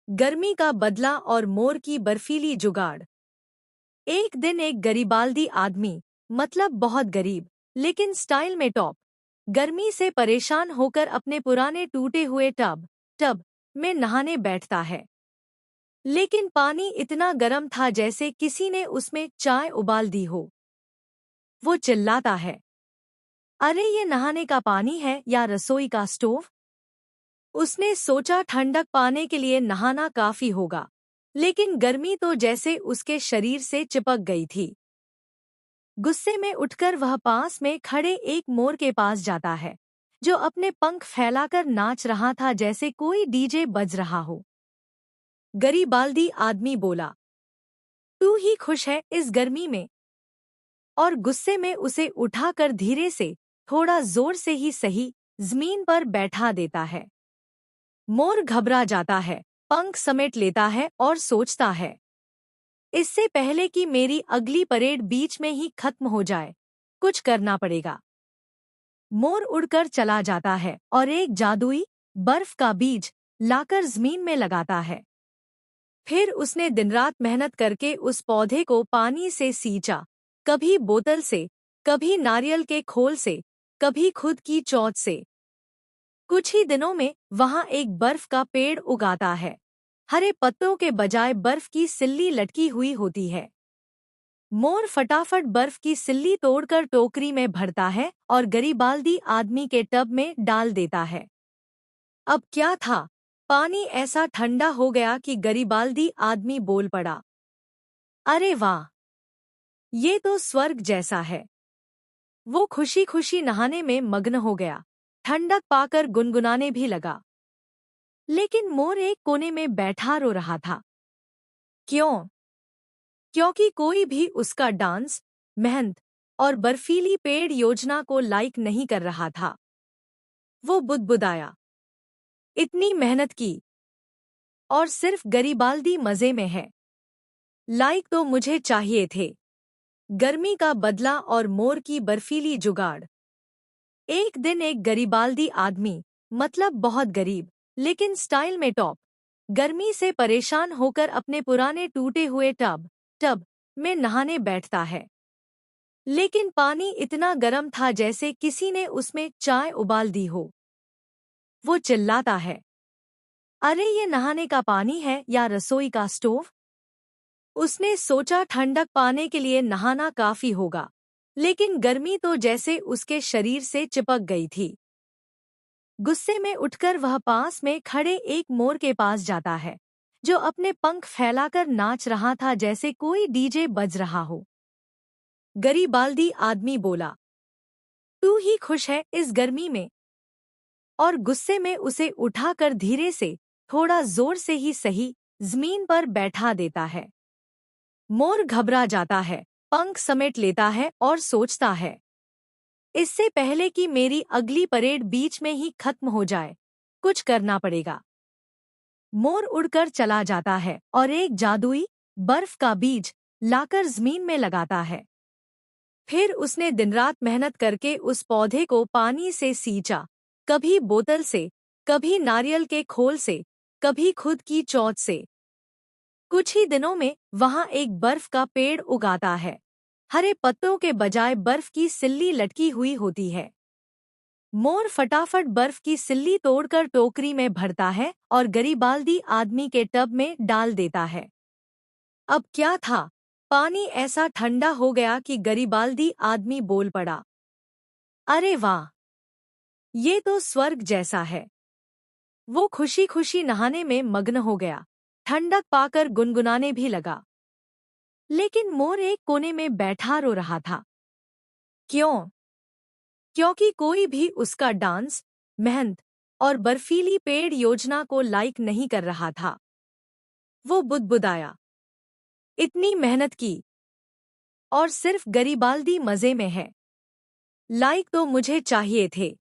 गर्मी का बदला और मोर की बर्फीली जुगाड़। एक दिन एक गरीबाल्दी आदमी, मतलब बहुत गरीब लेकिन स्टाइल में टॉप, गर्मी से परेशान होकर अपने पुराने टूटे हुए टब में नहाने बैठता है। लेकिन पानी इतना गर्म था जैसे किसी ने उसमें चाय उबाल दी हो। वो चिल्लाता है, अरे ये नहाने का पानी है या रसोई का स्टोव। उसने सोचा ठंडक पाने के लिए नहाना काफी होगा, लेकिन गर्मी तो जैसे उसके शरीर से चिपक गई थी। गुस्से में उठकर वह पास में खड़े एक मोर के पास जाता है, जो अपने पंख फैलाकर नाच रहा था जैसे कोई डीजे बज रहा हो। गरीबाल्दी आदमी बोला, तू ही खुश है इस गर्मी में? और गुस्से में उसे उठाकर धीरे से, थोड़ा जोर से ही सही, जमीन पर बैठा देता है। मोर घबरा जाता है, पंख समेट लेता है और सोचता है, इससे पहले कि मेरी अगली परेड बीच में ही खत्म हो जाए, कुछ करना पड़ेगा। मोर उड़कर चला जाता है और एक जादुई बर्फ का बीज लाकर जमीन में लगाता है। फिर उसने दिनरात मेहनत करके उस पौधे को पानी से सींचा, कभी बोतल से, कभी नारियल के खोल से, कभी खुद की चोंच से। कुछ ही दिनों में वहां एक बर्फ का पेड़ उगाता है। हरे पत्तों के बजाय बर्फ की सिल्ली लटकी हुई होती है। मोर फटाफट बर्फ की सिल्ली तोड़कर टोकरी में भरता है और गरीबाल्दी आदमी के टब में डाल देता है। अब क्या था, पानी ऐसा ठंडा हो गया कि गरीबाल्दी आदमी बोल पड़ा, अरे वाह, ये तो स्वर्ग जैसा है। वो खुशी खुशी नहाने में मग्न हो गया, ठंडक पाकर गुनगुनाने भी लगा। लेकिन मोर एक कोने में बैठा रो रहा था। क्यों? क्योंकि कोई भी उसका डांस, मेहनत और बर्फीली पेड़ योजना को लाइक नहीं कर रहा था। वो बुदबुदाया, इतनी मेहनत की और सिर्फ गरीबाल्दी मजे में है। लाइक तो मुझे चाहिए थे। गर्मी का बदला और मोर की बर्फीली जुगाड़। एक दिन एक गरीबाल्दी आदमी, मतलब बहुत गरीब लेकिन स्टाइल में टॉप, गर्मी से परेशान होकर अपने पुराने टूटे हुए टब में नहाने बैठता है। लेकिन पानी इतना गर्म था जैसे किसी ने उसमें चाय उबाल दी हो। वो चिल्लाता है, अरे ये नहाने का पानी है या रसोई का स्टोव। उसने सोचा ठंडक पाने के लिए नहाना काफी होगा, लेकिन गर्मी तो जैसे उसके शरीर से चिपक गई थी। गुस्से में उठकर वह पास में खड़े एक मोर के पास जाता है, जो अपने पंख फैलाकर नाच रहा था जैसे कोई डीजे बज रहा हो। गरीबाल्दी आदमी बोला, तू ही खुश है इस गर्मी में? और गुस्से में उसे उठाकर धीरे से, थोड़ा जोर से ही सही, जमीन पर बैठा देता है। मोर घबरा जाता है, पंख समेट लेता है और सोचता है, इससे पहले कि मेरी अगली परेड बीच में ही खत्म हो जाए, कुछ करना पड़ेगा। मोर उड़कर चला जाता है और एक जादुई बर्फ का बीज लाकर जमीन में लगाता है। फिर उसने दिनरात मेहनत करके उस पौधे को पानी से सींचा, कभी बोतल से, कभी नारियल के खोल से, कभी खुद की चोंच से। कुछ ही दिनों में वहां एक बर्फ का पेड़ उगाता है। हरे पत्तों के बजाय बर्फ की सिल्ली लटकी हुई होती है। मोर फटाफट बर्फ की सिल्ली तोड़कर टोकरी में भरता है और गरीबाल्दी आदमी के टब में डाल देता है। अब क्या था, पानी ऐसा ठंडा हो गया कि गरीबाल्दी आदमी बोल पड़ा, अरे वाह, ये तो स्वर्ग जैसा है। वो खुशी खुशी नहाने में मग्न हो गया, ठंडक पाकर गुनगुनाने भी लगा। लेकिन मोर एक कोने में बैठा रो रहा था। क्यों? क्योंकि कोई भी उसका डांस, मेहनत और बर्फीली पेड़ योजना को लाइक नहीं कर रहा था। वो बुदबुदाया, इतनी मेहनत की और सिर्फ गरीबाल्दी मजे में है। लाइक तो मुझे चाहिए थे।